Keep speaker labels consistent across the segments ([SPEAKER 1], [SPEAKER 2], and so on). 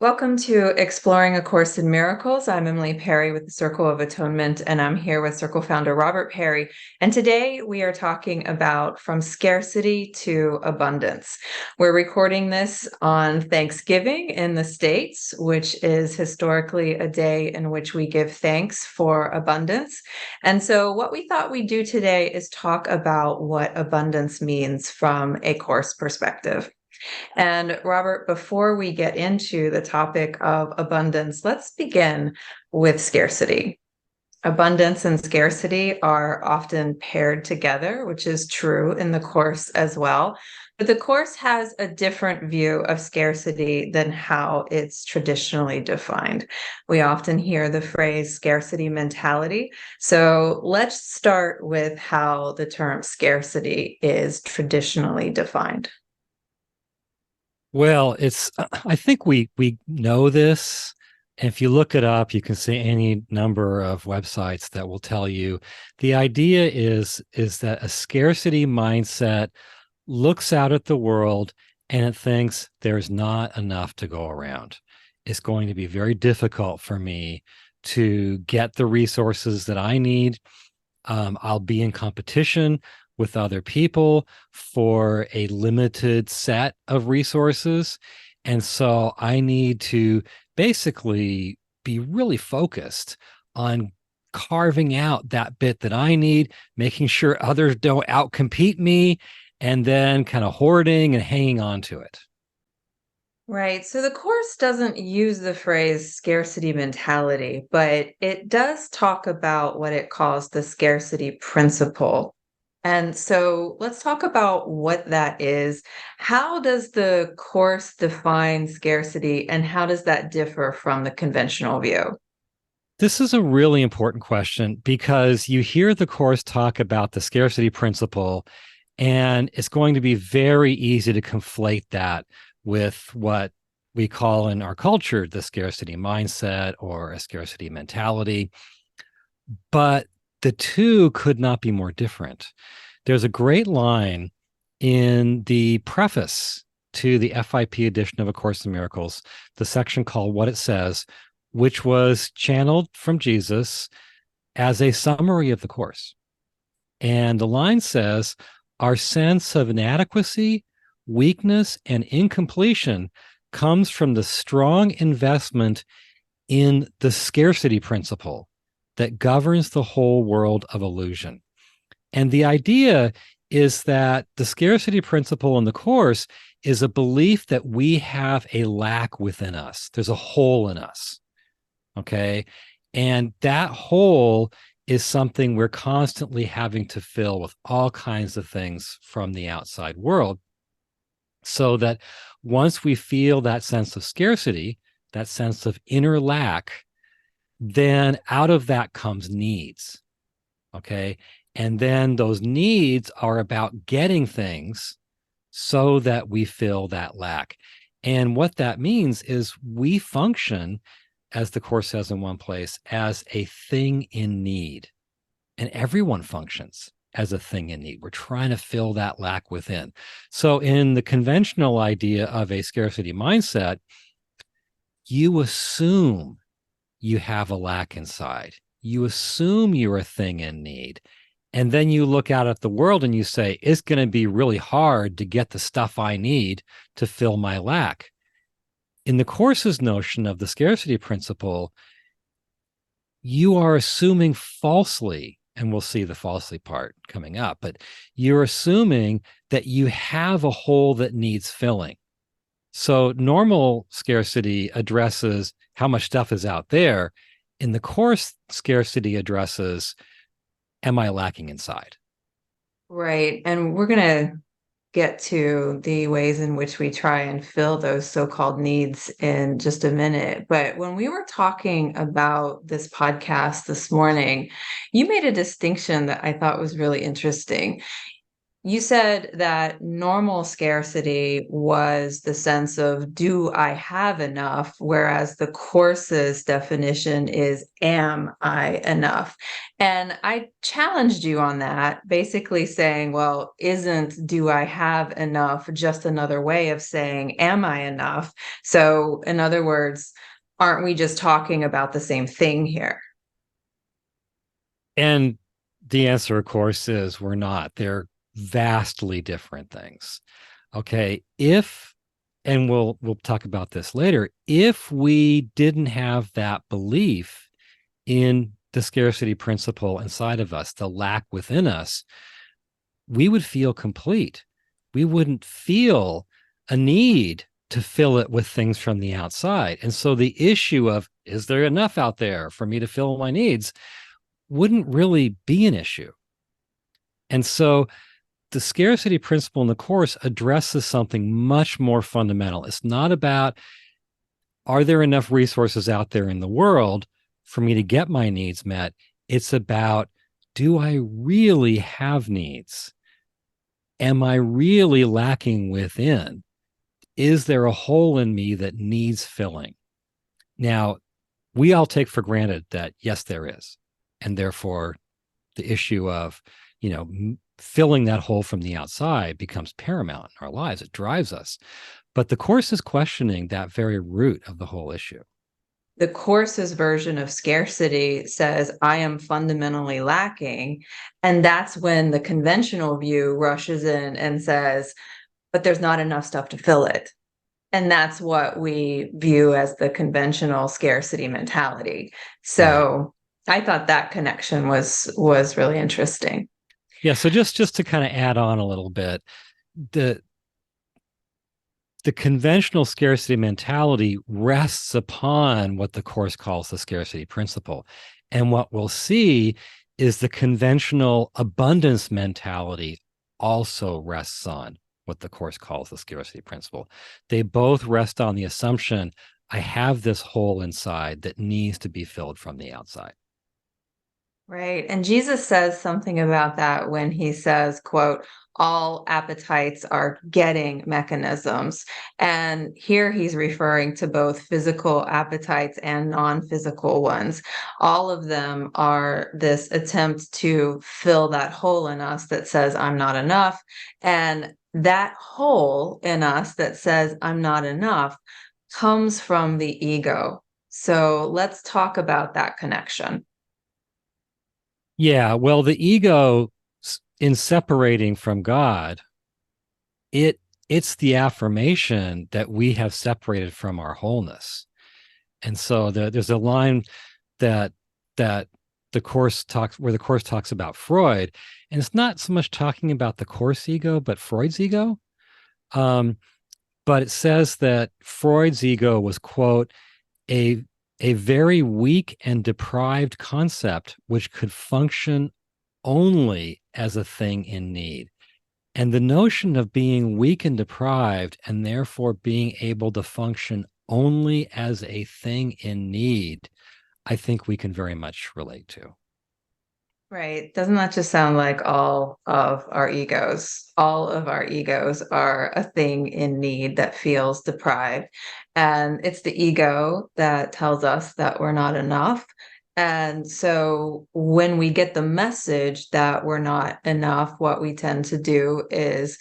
[SPEAKER 1] Welcome to Exploring A Course in Miracles. I'm Emily Perry with the Circle of Atonement, and I'm here with Circle founder Robert Perry. And today we are talking about from scarcity to abundance. We're recording this on Thanksgiving in the States, which is historically a day in which we give thanks for abundance. And so what we thought we'd do today is talk about what abundance means from a Course perspective. And Robert, before we get into the topic of abundance, let's begin with scarcity. Abundance and scarcity are often paired together, which is true in the Course as well. But the Course has a different view of scarcity than how it's traditionally defined. We often hear the phrase scarcity mentality. So let's start with how the term scarcity is traditionally defined.
[SPEAKER 2] Well, I think we know this. And if you look it up, you can see any number of websites that will tell you the idea is that a scarcity mindset looks out at the world and it thinks there's not enough to go around. It's going to be very difficult for me to get the resources that I need. I'll be in competition with other people for a limited set of resources. And so I need to basically be really focused on carving out that bit that I need, making sure others don't outcompete me, and then kind of hoarding and hanging on to it.
[SPEAKER 1] Right. So the Course doesn't use the phrase scarcity mentality, but it does talk about what it calls the scarcity principle. And so let's talk about what that is. How does the Course define scarcity, and how does that differ from the conventional view?
[SPEAKER 2] This is a really important question because you hear the Course talk about the scarcity principle, and it's going to be very easy to conflate that with what we call in our culture the scarcity mindset or a scarcity mentality. But the two could not be more different. There's a great line in the preface to the FIP edition of A Course in Miracles, the section called What It Says, which was channeled from Jesus as a summary of the Course. And the line says, our sense of inadequacy, weakness, and incompletion comes from the strong investment in the scarcity principle that governs the whole world of illusion. And the idea is that the scarcity principle in the Course is a belief that we have a lack within us. There's a hole in us. Okay. And that hole is something we're constantly having to fill with all kinds of things from the outside world. So that once we feel that sense of scarcity, that sense of inner lack, then out of that comes needs. Okay. And then those needs are about getting things so that we fill that lack. And what that means is we function, as the Course says in one place, as a thing in need. And everyone functions as a thing in need. We're trying to fill that lack within. So in the conventional idea of a scarcity mindset, you assume you have a lack inside. You assume you're a thing in need. And then you look out at the world and you say, it's going to be really hard to get the stuff I need to fill my lack. In the Course's notion of the scarcity principle, you are assuming falsely, and we'll see the falsely part coming up, but you're assuming that you have a hole that needs filling. So normal scarcity addresses how much stuff is out there. In the Course, scarcity addresses, am I lacking inside?
[SPEAKER 1] Right. And we're going to get to the ways in which we try and fill those so-called needs in just a minute. But when we were talking about this podcast this morning, you made a distinction that I thought was really interesting. You said that normal scarcity was the sense of, do I have enough? Whereas the course's definition is, am I enough? And I challenged you on that, basically saying, well, isn't do I have enough just another way of saying, am I enough? So, in other words, aren't we just talking about the same thing here?
[SPEAKER 2] And the answer, of course, is we're not. They're vastly different things. Okay. And we'll talk about this later, if we didn't have that belief in the scarcity principle inside of us, the lack within us, we would feel complete. We wouldn't feel a need to fill it with things from the outside. And so the issue of, is there enough out there for me to fill my needs, wouldn't really be an issue. And so the scarcity principle in the course addresses something much more fundamental. It's not about, are there enough resources out there in the world for me to get my needs met? It's about, do I really have needs? Am I really lacking within? Is there a hole in me that needs filling? Now, we all take for granted that, yes, there is. And therefore, the issue of, filling that hole from the outside becomes paramount in our lives. It drives us. But the course is questioning that very root of the whole issue.
[SPEAKER 1] The course's version of scarcity says, I am fundamentally lacking. And that's when the conventional view rushes in and says, but there's not enough stuff to fill it. And that's what we view as the conventional scarcity mentality.
[SPEAKER 2] Right.
[SPEAKER 1] So I thought that connection was really interesting.
[SPEAKER 2] Yeah. So just to kind of add on a little bit, the the conventional scarcity mentality rests upon what the course calls the scarcity principle. And what we'll see is the conventional abundance mentality also rests on what the course calls the scarcity principle. They both rest on the assumption, I have this hole inside that needs to be filled from the outside.
[SPEAKER 1] Right. And Jesus says something about that when he says, quote, all appetites are getting mechanisms. And here he's referring to both physical appetites and non-physical ones. All of them are this attempt to fill that hole in us that says, I'm not enough. And that hole in us that says, I'm not enough comes from the ego. So let's talk about that connection.
[SPEAKER 2] Yeah, well, the ego in separating from God, it's the affirmation that we have separated from our wholeness. And so there's a line that that the course talks where the course talks about Freud, and it's not so much talking about the course ego, but Freud's ego. Um, but it says that Freud's ego was, quote, a a very weak and deprived concept which could function only as a thing in need. And the notion of being weak and deprived and therefore being able to function only as a thing in need, I think we can very much relate to.
[SPEAKER 1] Right. Doesn't that just sound like all of our egos? All of our egos are a thing in need that feels deprived. And it's the ego that tells us that we're not enough. And so when we get the message that we're not enough, what we tend to do is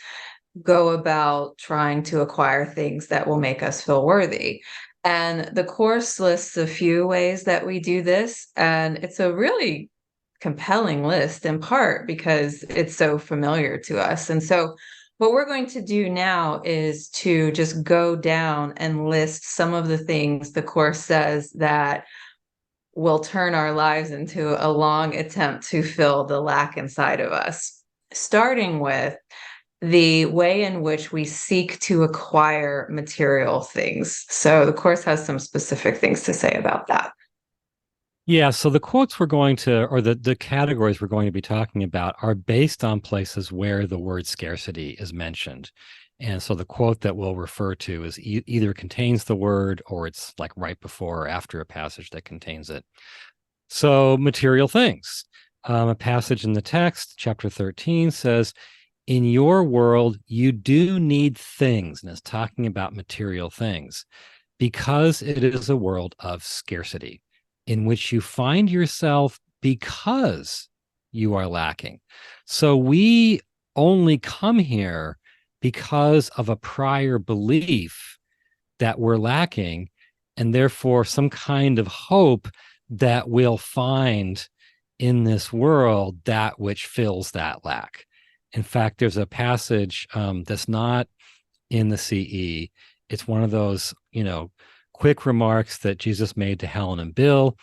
[SPEAKER 1] go about trying to acquire things that will make us feel worthy. And the course lists a few ways that we do this. And it's a really compelling list in part because it's so familiar to us. And so what we're going to do now is to just go down and list some of the things the course says that will turn our lives into a long attempt to fill the lack inside of us, starting with the way in which we seek to acquire material things. So the course has some specific things to say about that.
[SPEAKER 2] Yeah, so the quotes we're going to, or the categories we're going to be talking about, are based on places where the word scarcity is mentioned. And so the quote that we'll refer to is either contains the word or it's like right before or after a passage that contains it. So material things. A passage in the text, chapter 13, says, in your world, you do need things, and it's talking about material things, because it is a world of scarcity in which you find yourself because you are lacking. So we only come here because of a prior belief that we're lacking, and therefore some kind of hope that we'll find in this world that which fills that lack. In fact, there's a passage that's not in the CE. It's one of those, quick remarks that Jesus made to Helen and Bill.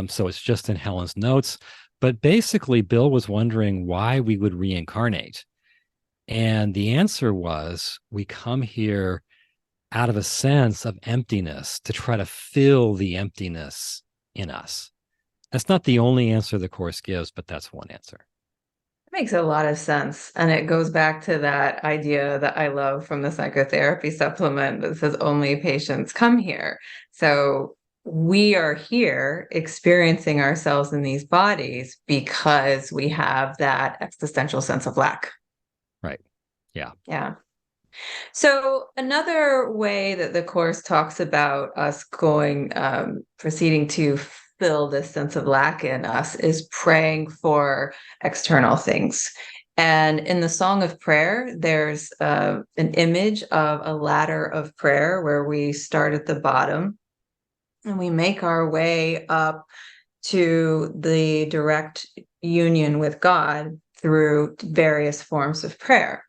[SPEAKER 2] So it's just in Helen's notes. But basically, Bill was wondering why we would reincarnate. And the answer was we come here out of a sense of emptiness to try to fill the emptiness in us. That's not the only answer the Course gives, but that's one answer.
[SPEAKER 1] Makes a lot of sense. And it goes back to that idea that I love from the psychotherapy supplement that says only patients come here. So we are here experiencing ourselves in these bodies because we have that existential sense of lack.
[SPEAKER 2] Right. Yeah.
[SPEAKER 1] Yeah. So another way that the Course talks about us proceeding to fill this sense of lack in us is praying for external things. And in the Song of Prayer, there's an image of a ladder of prayer where we start at the bottom and we make our way up to the direct union with God through various forms of prayer.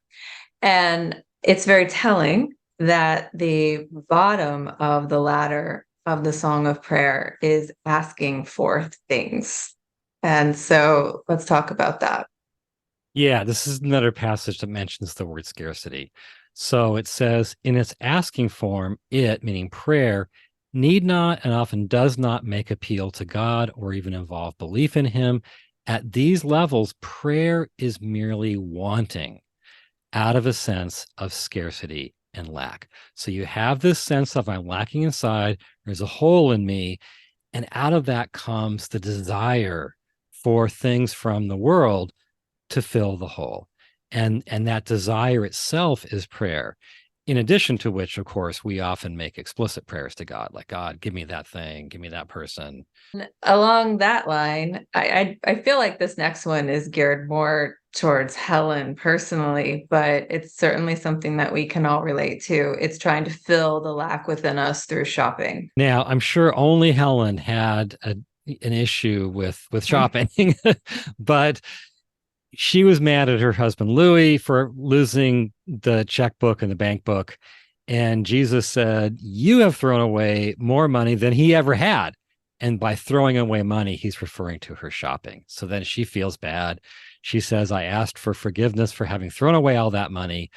[SPEAKER 1] And it's very telling that the bottom of the ladder of the Song of Prayer is asking for things. And so let's talk about that.
[SPEAKER 2] Yeah, this is another passage that mentions the word scarcity. So it says, in its asking form, it, meaning prayer, need not and often does not make appeal to God or even involve belief in Him. At these levels, prayer is merely wanting out of a sense of scarcity and lack. So you have this sense of I'm lacking inside, there's a hole in me, and out of that comes the desire for things from the world to fill the hole. And that desire itself is prayer. In addition to which, of course, we often make explicit prayers to God, like, God, give me that thing, give me that person.
[SPEAKER 1] Along that line, I feel like this next one is geared more towards Helen personally, but it's certainly something that we can all relate to. It's trying to fill the lack within us through shopping.
[SPEAKER 2] Now, I'm sure only Helen had an issue with shopping, but she was mad at her husband Louis for losing the checkbook and the bank book. And Jesus said, you have thrown away more money than he ever had. And by throwing away money, he's referring to her shopping. So then she feels bad. She says, I asked for forgiveness for having thrown away all that money.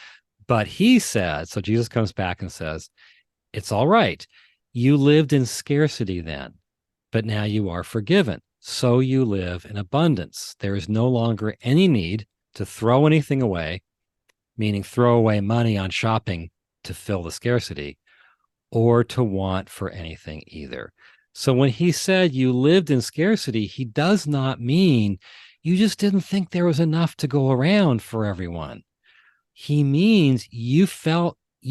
[SPEAKER 2] But he said, so Jesus comes back and says, it's all right. You lived in scarcity then, but now you are forgiven. So you live in abundance. There is no longer any need to throw anything away, meaning throw away money on shopping to fill the scarcity, or to want for anything either. So when he said you lived in scarcity, he does not mean you just didn't think there was enough to go around for everyone. He means you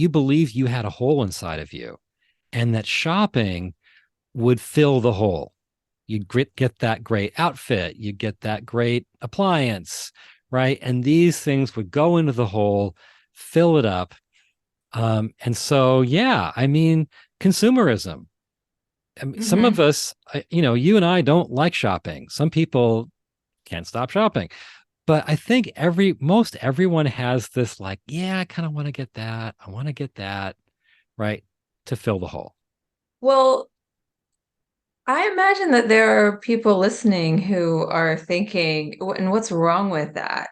[SPEAKER 2] believed you had a hole inside of you, and that shopping would fill the hole. You'd get that great outfit, you get that great appliance, right? And these things would go into the hole, fill it up. And so, yeah, I mean, consumerism. I mean, some of us, you and I don't like shopping. Some people can't stop shopping. But I think most everyone has this like, yeah, I kind of want to get that. I want to get that, right? To fill the hole.
[SPEAKER 1] Well, I imagine that there are people listening who are thinking, and what's wrong with that?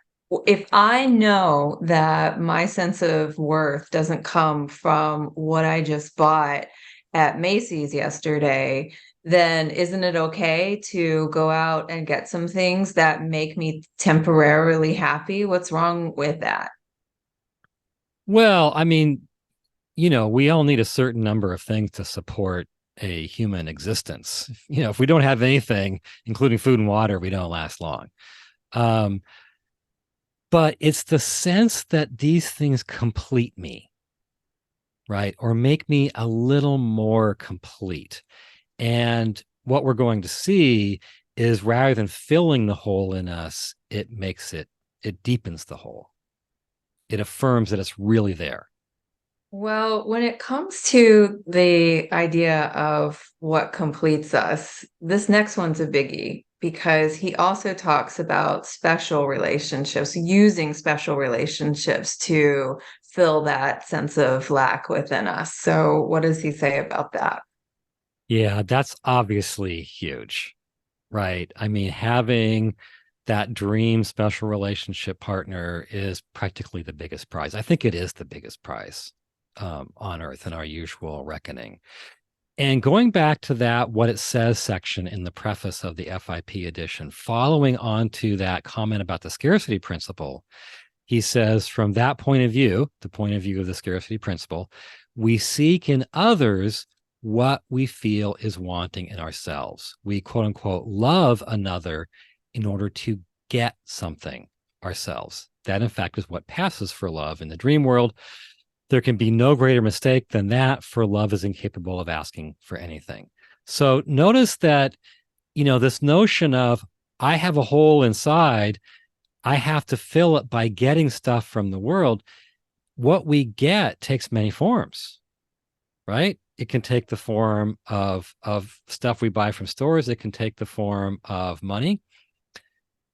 [SPEAKER 1] If I know that my sense of worth doesn't come from what I just bought at Macy's yesterday, then isn't it okay to go out and get some things that make me temporarily happy? What's wrong with that?
[SPEAKER 2] Well, I mean, we all need a certain number of things to support a human existence. If we don't have anything, including food and water, we don't last long. Um, but it's the sense that these things complete me, right? Or make me a little more complete. And what we're going to see is rather than filling the hole in us, it deepens the hole. It affirms that it's really there.
[SPEAKER 1] Well, when it comes to the idea of what completes us, this next one's a biggie because he also talks about special relationships, using special relationships to fill that sense of lack within us. So, what does he say about that?
[SPEAKER 2] Yeah, that's obviously huge, right? I mean, having that dream special relationship partner is practically the biggest prize. I think it is the biggest prize on earth in our usual reckoning. And going back to that, what it says section in the preface of the FIP edition, following on to that comment about the scarcity principle, he says, from that point of view, the point of view of the scarcity principle, we seek in others what we feel is wanting in ourselves. We quote unquote love another in order to get something ourselves. That, in fact, is what passes for love in the dream world. There can be no greater mistake than that, for love is incapable of asking for anything. So notice that, this notion of I have a hole inside, I have to fill it by getting stuff from the world. What we get takes many forms, right? It can take the form of stuff we buy from stores. It can take the form of money.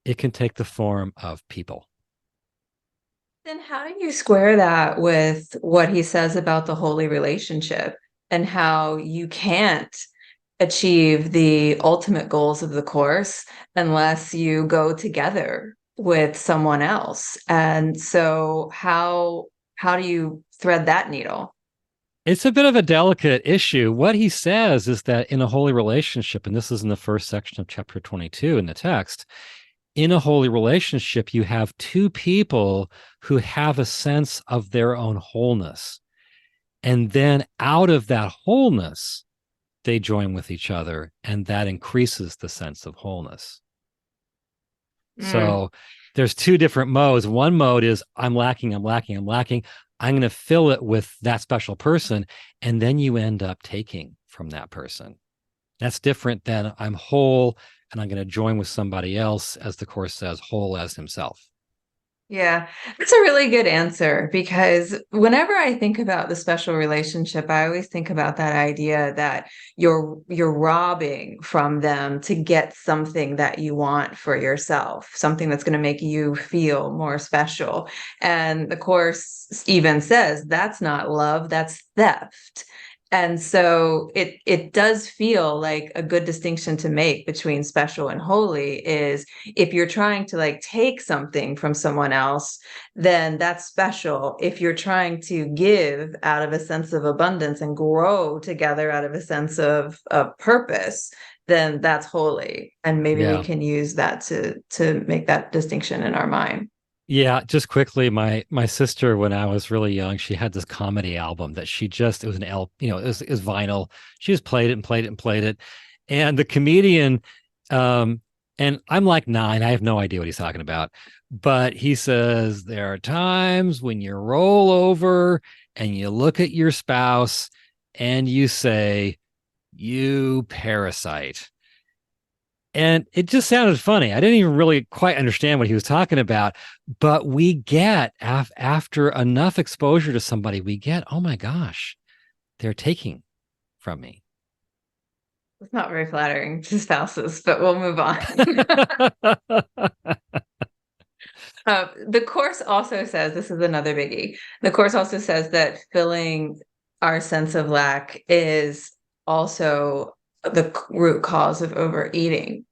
[SPEAKER 2] It can take the form of people.
[SPEAKER 1] Then how do you square that with what he says about the holy relationship and how you can't achieve the ultimate goals of the course unless you go together with someone else? And so how do you thread that needle?
[SPEAKER 2] It's a bit of a delicate issue. What he says is that in a holy relationship, and this is in the first section of chapter 22 in the text, in a holy relationship, you have two people who have a sense of their own wholeness. And then out of that wholeness, they join with each other, and that increases the sense of wholeness.
[SPEAKER 1] Mm,
[SPEAKER 2] So there's two different modes. One mode is I'm lacking, I'm lacking, I'm lacking. I'm going to fill it with that special person. And then you end up taking from that person. That's different than I'm whole and I'm going to join with somebody else, as the Course says, whole as himself.
[SPEAKER 1] yeah, that's a really good answer because whenever I think about the special relationship, I always think about that idea that you're robbing from them to get something that you want for yourself, something that's going to make you feel more special. And the Course even says that's not love, that's theft. And so it does feel like a good distinction to make between special and holy is if you're trying to like take something from someone else, then that's special. If you're trying to give out of a sense of abundance and grow together out of a sense of purpose, then that's holy. And maybe we
[SPEAKER 2] Yeah.
[SPEAKER 1] can use that to make that distinction in our mind.
[SPEAKER 2] Yeah, just quickly, my sister, when I was really young, she had this comedy album that it was an L, it was vinyl. She just played it and played it and played it. And the comedian, um, and I'm like 9, I have no idea what he's talking about. But he says there are times when you roll over and you look at your spouse and you say, "You parasite." And it just sounded funny. I didn't even really quite understand what he was talking about. But we get, after enough exposure to somebody, we get, oh my gosh, they're taking from me.
[SPEAKER 1] It's not very flattering to spouses, but we'll move on. The Course also says, this is another biggie. The Course also says that filling our sense of lack is also the root cause of overeating.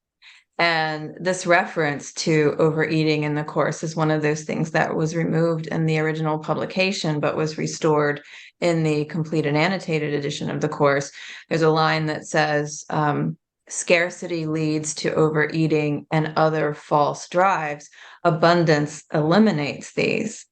[SPEAKER 1] And this reference to overeating in the Course is one of those things that was removed in the original publication, but was restored in the complete and annotated edition of the Course. There's a line that says, scarcity leads to overeating and other false drives. Abundance eliminates these.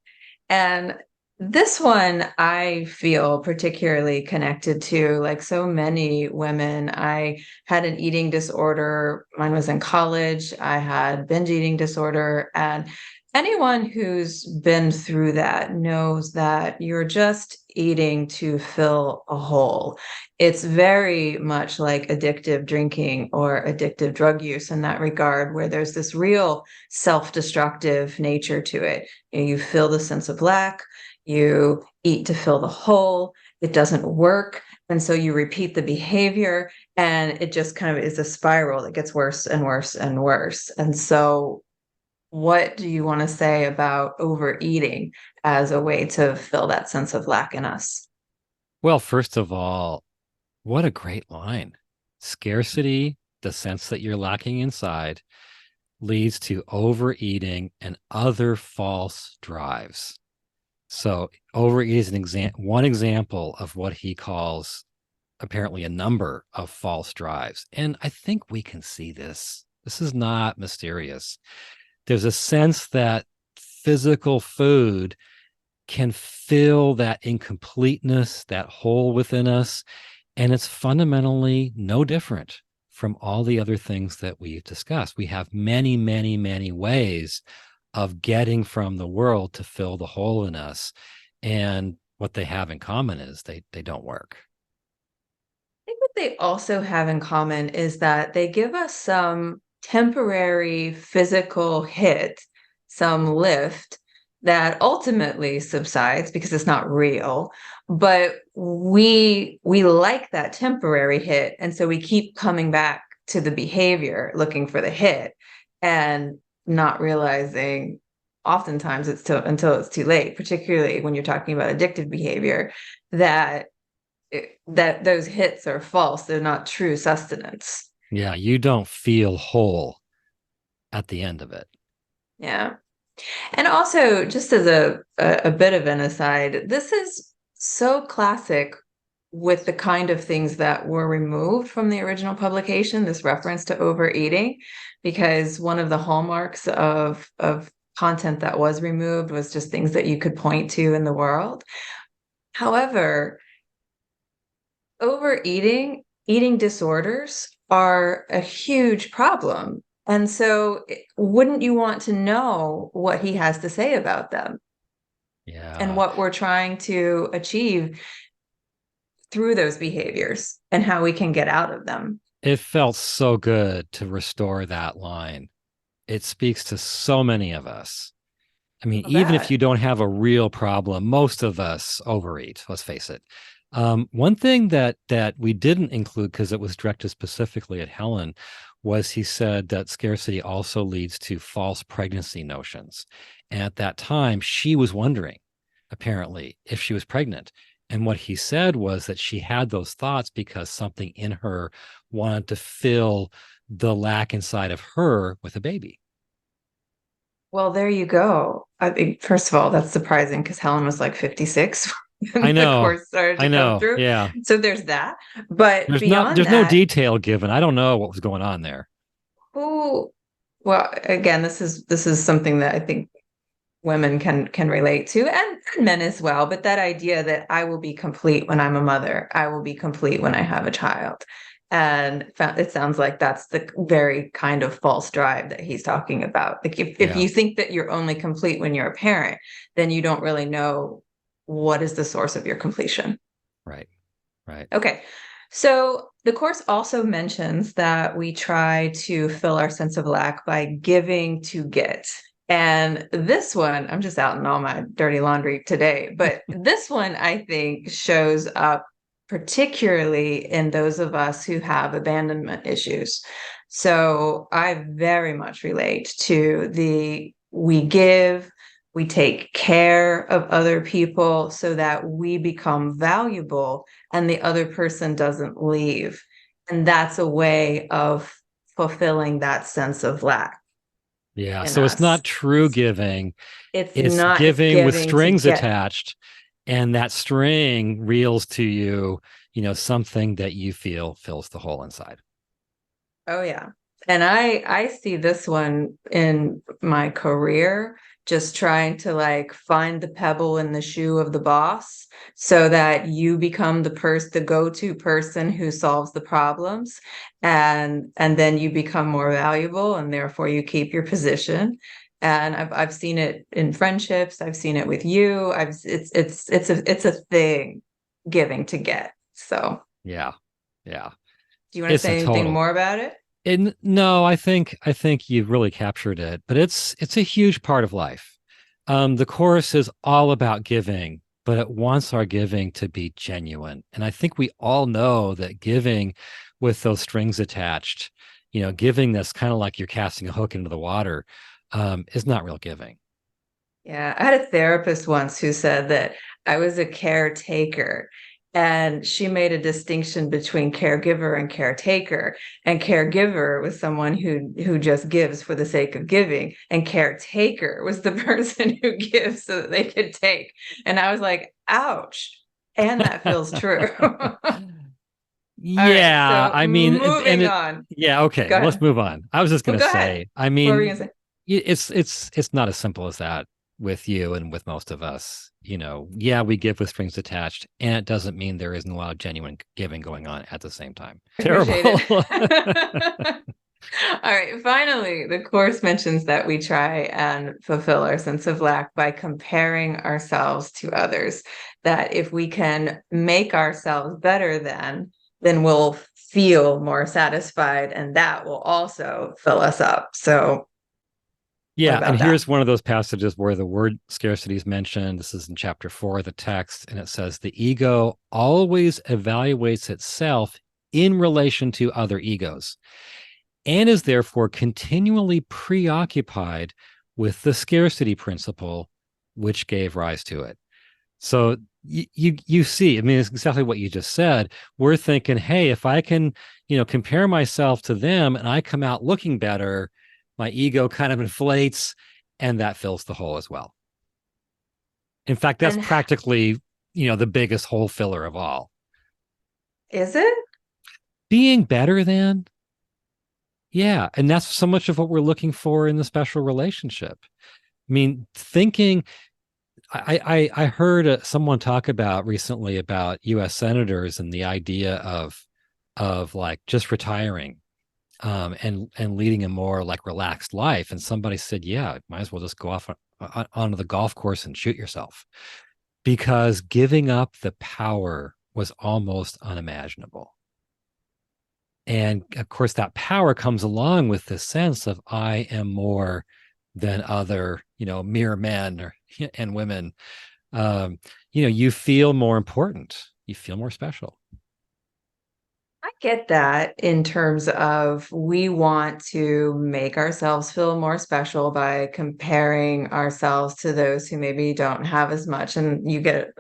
[SPEAKER 1] And this one I feel particularly connected to, like so many women. I had an eating disorder. Mine was in college. I had binge eating disorder. And anyone who's been through that knows that you're just eating to fill a hole. It's very much like addictive drinking or addictive drug use in that regard, where there's this real self-destructive nature to it. You feel the sense of lack, you eat to fill the hole, it doesn't work. And so you repeat the behavior, and it just kind of is a spiral that gets worse and worse and worse. And so what do you want to say about overeating as a way to fill that sense of lack in us?
[SPEAKER 2] Well, first of all, what a great line. Scarcity, the sense that you're lacking inside, leads to overeating and other false drives. So overeat is one example of what he calls apparently a number of false drives. And I think we can see this. This is not mysterious. There's a sense that physical food can fill that incompleteness, that hole within us. And it's fundamentally no different from all the other things that we've discussed. We have many, many, many ways of getting from the world to fill the hole in us. And what they have in common is they don't work.
[SPEAKER 1] I think what they also have in common is that they give us some temporary physical hit, some lift that ultimately subsides because it's not real. But we like that temporary hit, and so we keep coming back to the behavior, looking for the hit, and not realizing oftentimes until it's too late, particularly when you're talking about addictive behavior, that that those hits are false. They're not true sustenance.
[SPEAKER 2] Yeah, you don't feel whole at the end of it.
[SPEAKER 1] Yeah. And also, just as a bit of an aside, this is so classic with the kind of things that were removed from the original publication, this reference to overeating, because one of the hallmarks of content that was removed was just things that you could point to in the world. However, overeating, eating disorders are a huge problem. And so, wouldn't you want to know what he has to say about them and
[SPEAKER 2] Yeah.
[SPEAKER 1] what we're trying to achieve through those behaviors and how we can get out of them?
[SPEAKER 2] It felt so good to restore that line. It speaks to so many of us. I mean,
[SPEAKER 1] I
[SPEAKER 2] even if
[SPEAKER 1] bet.
[SPEAKER 2] you don't have a real problem, most of us overeat, let's face it. One thing that we didn't include because it was directed specifically at Helen was he said that scarcity also leads to false pregnancy notions. And at that time, she was wondering, apparently, if she was pregnant. And what he said was that she had those thoughts because something in her wanted to fill the lack inside of her with a baby.
[SPEAKER 1] Well, there you go. I think, first of all, that's surprising because Helen was like 56
[SPEAKER 2] I
[SPEAKER 1] when the
[SPEAKER 2] know.
[SPEAKER 1] course started
[SPEAKER 2] I
[SPEAKER 1] to come
[SPEAKER 2] know.
[SPEAKER 1] through.
[SPEAKER 2] Yeah.
[SPEAKER 1] So there's that. But beyond
[SPEAKER 2] There's no
[SPEAKER 1] that,
[SPEAKER 2] detail given. I don't know what was going on there.
[SPEAKER 1] who, well, again, this is something that I think women can relate to, and men as well, but that idea that I will be complete when I'm a mother, I will be complete when I have a child. And it sounds like that's the very kind of false drive that he's talking about. Like if
[SPEAKER 2] Yeah.
[SPEAKER 1] you think that you're only complete when you're a parent, then you don't really know what is the source of your completion.
[SPEAKER 2] Right. Right.
[SPEAKER 1] Okay. So the course also mentions that we try to fill our sense of lack by giving to get. And this one, I'm just out in all my dirty laundry today, but this one I think shows up particularly in those of us who have abandonment issues. So I very much relate to the we give, we take care of other people so that we become valuable and the other person doesn't leave. And that's a way of fulfilling that sense of lack
[SPEAKER 2] Yeah.
[SPEAKER 1] in
[SPEAKER 2] So it's
[SPEAKER 1] us.
[SPEAKER 2] not true giving,
[SPEAKER 1] It's
[SPEAKER 2] it's
[SPEAKER 1] not, it's
[SPEAKER 2] giving with
[SPEAKER 1] giving to
[SPEAKER 2] strings
[SPEAKER 1] get.
[SPEAKER 2] attached. And that string reels to you, something that you feel fills the hole inside.
[SPEAKER 1] Oh yeah. And I see this one in my career, just trying to like find the pebble in the shoe of the boss so that you become the go-to person who solves the problems, and then you become more valuable and therefore you keep your position. And I've seen it in friendships. I've seen it with you. It's a thing, giving to get. So
[SPEAKER 2] Yeah. Yeah.
[SPEAKER 1] do you want to
[SPEAKER 2] It's a
[SPEAKER 1] say anything
[SPEAKER 2] total.
[SPEAKER 1] more about it?
[SPEAKER 2] And no, I think you've really captured it, but it's a huge part of life. The course is all about giving, but it wants our giving to be genuine. And I think we all know that giving with those strings attached, giving that's kind of like you're casting a hook into the water, is not real giving.
[SPEAKER 1] Yeah, I had a therapist once who said that I was a caretaker, and she made a distinction between caregiver and caretaker. And caregiver was someone who just gives for the sake of giving, and caretaker was the person who gives so that they could take. And I was like, ouch. And that feels true. All right,
[SPEAKER 2] Yeah,
[SPEAKER 1] so
[SPEAKER 2] I mean, and
[SPEAKER 1] moving
[SPEAKER 2] it,
[SPEAKER 1] on.
[SPEAKER 2] yeah, okay,
[SPEAKER 1] Go
[SPEAKER 2] let's
[SPEAKER 1] ahead.
[SPEAKER 2] move on. I was just
[SPEAKER 1] Well,
[SPEAKER 2] gonna
[SPEAKER 1] go ahead.
[SPEAKER 2] say, I
[SPEAKER 1] What were you gonna
[SPEAKER 2] mean,
[SPEAKER 1] say?
[SPEAKER 2] it's not as simple as that with you and with most of us. Yeah, we give with strings attached, and it doesn't mean there isn't a lot of genuine giving going on at the same time.
[SPEAKER 1] I appreciate
[SPEAKER 2] Terrible.
[SPEAKER 1] it. All right. Finally, the course mentions that we try and fulfill our sense of lack by comparing ourselves to others. That if we can make ourselves better then we'll feel more satisfied, and that will also fill us up. So, what
[SPEAKER 2] Yeah, and
[SPEAKER 1] about that?
[SPEAKER 2] here's one of those passages where the word scarcity is mentioned. This is in chapter 4 of the text, and it says, the ego always evaluates itself in relation to other egos and is therefore continually preoccupied with the scarcity principle which gave rise to it. So you see, I mean, it's exactly what you just said. We're thinking, hey, if I can, compare myself to them and I come out looking better, my ego kind of inflates and that fills the hole as well. In fact, that's
[SPEAKER 1] And
[SPEAKER 2] practically, the biggest hole filler of all.
[SPEAKER 1] is it?
[SPEAKER 2] Being better than, yeah. And that's so much of what we're looking for in the special relationship. I mean, thinking I heard someone talk about recently about U.S. senators and the idea of like just retiring, and leading a more like relaxed life. And somebody said, yeah, might as well just go off onto the golf course and shoot yourself, because giving up the power was almost unimaginable. And of course, that power comes along with the sense of I am more than other, mere men and women. You feel more important. You feel more special.
[SPEAKER 1] I get that in terms of we want to make ourselves feel more special by comparing ourselves to those who maybe don't have as much. And you get,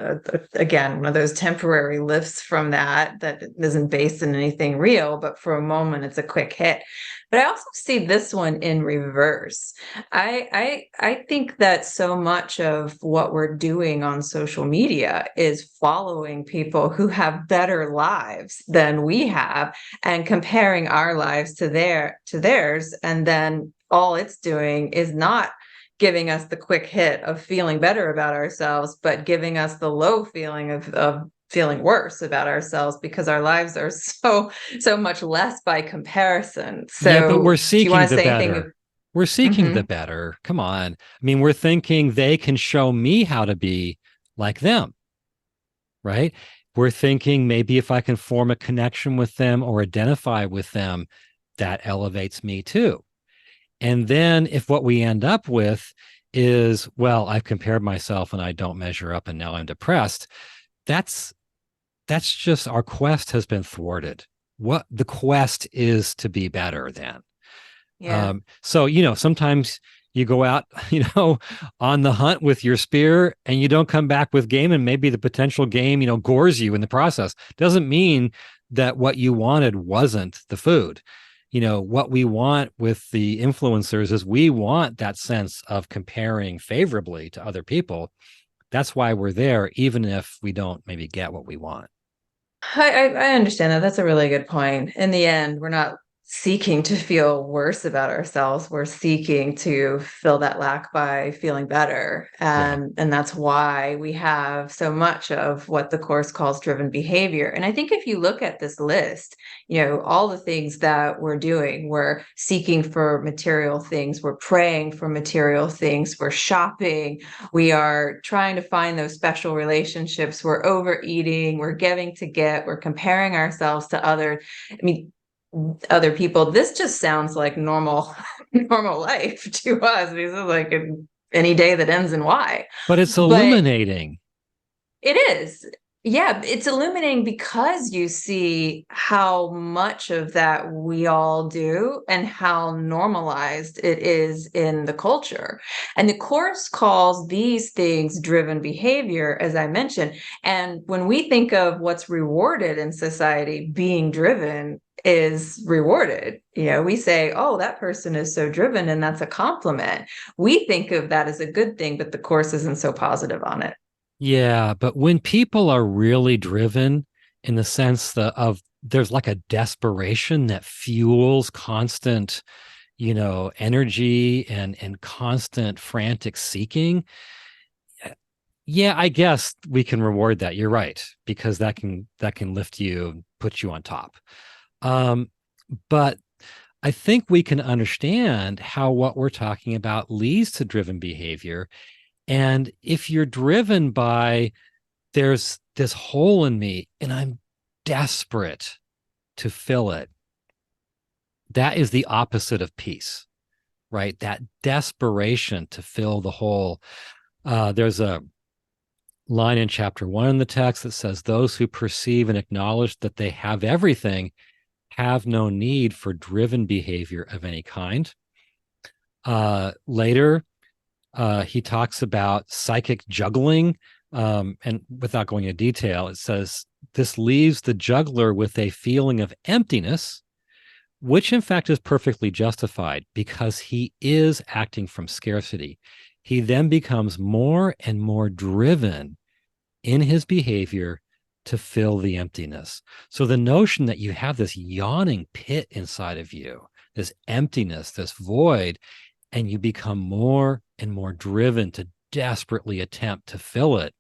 [SPEAKER 1] again, one of those temporary lifts from that isn't based in anything real, but for a moment, it's a quick hit. But I also see this one in reverse. I think that so much of what we're doing on social media is following people who have better lives than we have and comparing our lives to theirs, and then all it's doing is not giving us the quick hit of feeling better about ourselves, but giving us the low feeling of feeling worse about ourselves because our lives are so much less by comparison.
[SPEAKER 2] Yeah, but we're
[SPEAKER 1] So do you
[SPEAKER 2] seeking
[SPEAKER 1] want to
[SPEAKER 2] the
[SPEAKER 1] say anything?
[SPEAKER 2] better. We're seeking the
[SPEAKER 1] Mhm.
[SPEAKER 2] better. Come on. I mean, we're thinking they can show me how to be like them, right? We're thinking maybe if I can form a connection with them or identify with them, that elevates me too. And then if what we end up with is, well, I've compared myself and I don't measure up and now I'm depressed, that's that's just our quest has been thwarted. What the quest is to be better than.
[SPEAKER 1] Yeah.
[SPEAKER 2] So, sometimes you go out, on the hunt with your spear and you don't come back with game, and maybe the potential game, gores you in the process. Doesn't mean that what you wanted wasn't the food. What we want with the influencers is we want that sense of comparing favorably to other people. That's why we're there, even if we don't maybe get what we want.
[SPEAKER 1] I understand that. That's a really good point. In the end, we're not seeking to feel worse about ourselves. We're seeking to fill that lack by feeling better.
[SPEAKER 2] Yeah.
[SPEAKER 1] And that's why we have so much of what the course calls driven behavior. And I think if you look at this list, all the things that we're doing, we're seeking for material things, we're praying for material things, we're shopping, we are trying to find those special relationships, we're overeating, we're giving to get, we're comparing ourselves to others. I mean, other people, this just sounds like normal normal life to us. This is like any day that ends in Y.
[SPEAKER 2] But it's
[SPEAKER 1] But
[SPEAKER 2] illuminating.
[SPEAKER 1] it is. Yeah, it's illuminating because you see how much of that we all do and how normalized it is in the culture. And the course calls these things driven behavior, as I mentioned. And when we think of what's rewarded in society, being driven is rewarded. We say, oh, that person is so driven, and that's a compliment. We think of that as a good thing, but the course isn't so positive on it.
[SPEAKER 2] Yeah, but when people are really driven in the sense of there's like a desperation that fuels constant, energy and constant frantic seeking. Yeah, I guess we can reward that. You're right, because that can lift you, put you on top. Um, but I think we can understand how what we're talking about leads to driven behavior. And if you're driven by there's this hole in me and I'm desperate to fill it, that is the opposite of peace, right? That desperation to fill the hole. There's a line in chapter 1 in the text that says, those who perceive and acknowledge that they have everything have no need for driven behavior of any kind. Later, he talks about psychic juggling. And without going into detail, it says this leaves the juggler with a feeling of emptiness, which in fact is perfectly justified because he is acting from scarcity. He then becomes more and more driven in his behavior to fill the emptiness. So the notion that you have this yawning pit inside of you, this emptiness, this void, and you become more and more driven to desperately attempt to fill it,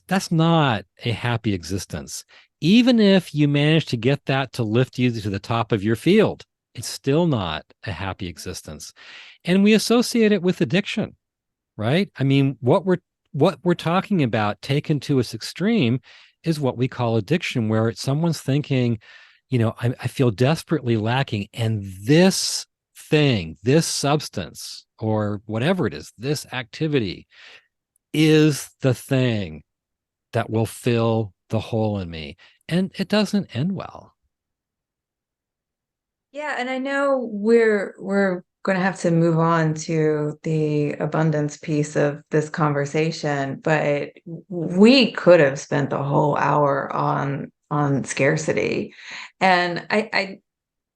[SPEAKER 2] that's not a happy existence. Even if you manage to get that to lift you to the top of your field, it's still not a happy existence. And we associate it with addiction, right? I mean, what we're talking about taken to its extreme is what we call addiction, where it's someone's thinking, I feel desperately lacking, and this thing, this substance, or whatever it is, this activity is the thing that will fill the hole in me. And it doesn't end well.
[SPEAKER 1] Yeah, and I know we're going to have to move on to the abundance piece of this conversation, but we could have spent the whole hour on scarcity. And I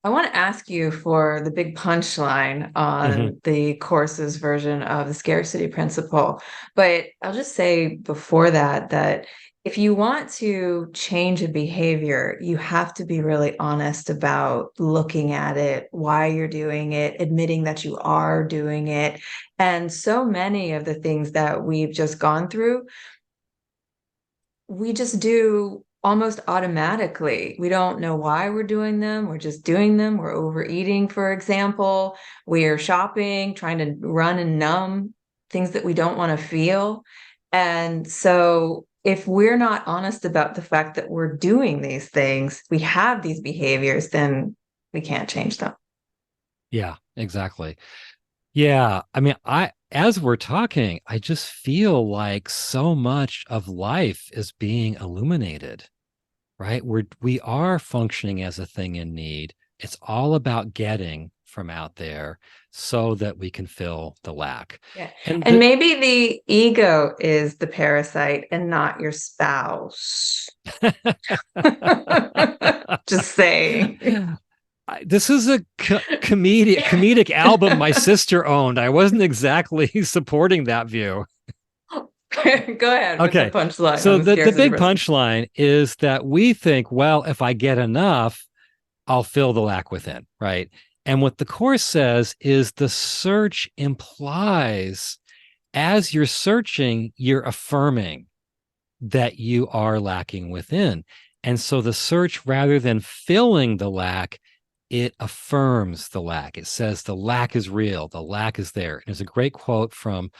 [SPEAKER 1] want to ask you for the big punchline
[SPEAKER 2] Mm-hmm.
[SPEAKER 1] on the course's version of the scarcity principle. But I'll just say before that if you want to change a behavior, you have to be really honest about looking at it, why you're doing it, admitting that you are doing it. And so many of the things that we've just gone through, we just do almost automatically. We don't know why we're doing them. We're just doing them. We're overeating, for example. We're shopping, trying to run and numb things that we don't want to feel. And so if we're not honest about the fact that we're doing these things, we have these behaviors, then we can't change them.
[SPEAKER 2] Yeah, exactly. Yeah. I mean, as we're talking, I just feel like so much of life is being illuminated, right? We are functioning as a thing in need. It's all about getting from out there so that we can fill the lack.
[SPEAKER 1] Yeah.
[SPEAKER 2] And
[SPEAKER 1] And maybe the ego is the parasite and not your spouse. Just saying.
[SPEAKER 2] this is a comedic album my sister owned. I wasn't exactly supporting that view.
[SPEAKER 1] Go ahead with the
[SPEAKER 2] Okay.
[SPEAKER 1] punchline
[SPEAKER 2] So
[SPEAKER 1] on the
[SPEAKER 2] the
[SPEAKER 1] scarcity
[SPEAKER 2] big
[SPEAKER 1] principle.
[SPEAKER 2] punchline is that we think, well, if I get enough, I'll fill the lack within, right? And what the Course says is the search implies, as you're searching, you're affirming that you are lacking within. And so the search, rather than filling the lack, it affirms the lack. It says the lack is real, the lack is there. And there's a great quote from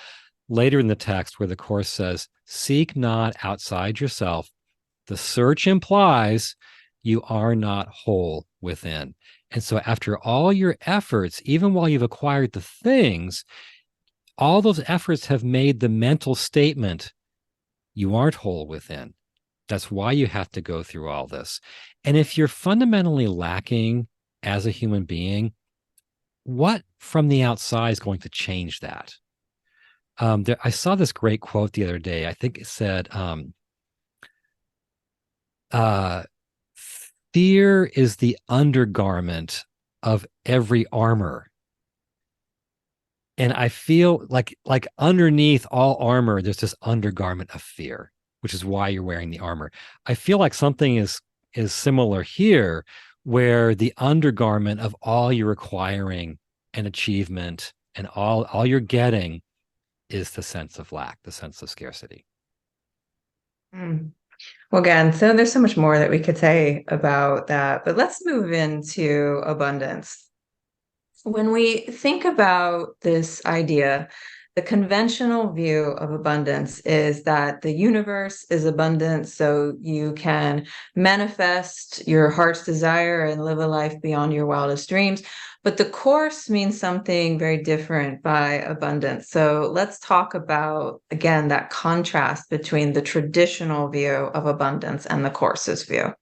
[SPEAKER 2] later in the text where the Course says, seek not outside yourself. The search implies you are not whole within. And so, after all your efforts, even while you've acquired the things, all those efforts have made the mental statement you aren't whole within. That's why you have to go through all this. And if you're fundamentally lacking as a human being, what from the outside is going to change that? I saw this great quote the other day. I think it said, uh, fear is the undergarment of every armor. And I feel like underneath all armor, there's this undergarment of fear, which is why you're wearing the armor. I feel like something is similar here, where the undergarment of all you're acquiring and achievement and all you're getting is the sense of lack, the sense of scarcity.
[SPEAKER 1] Mm. Well, again, so there's so much more that we could say about that, but let's move into abundance. When we think about this idea, the conventional view of abundance is that the universe is abundant, so you can manifest your heart's desire and live a life beyond your wildest dreams. But the Course means something very different by abundance. So let's talk about, again, that contrast between the traditional view of abundance and the Course's view.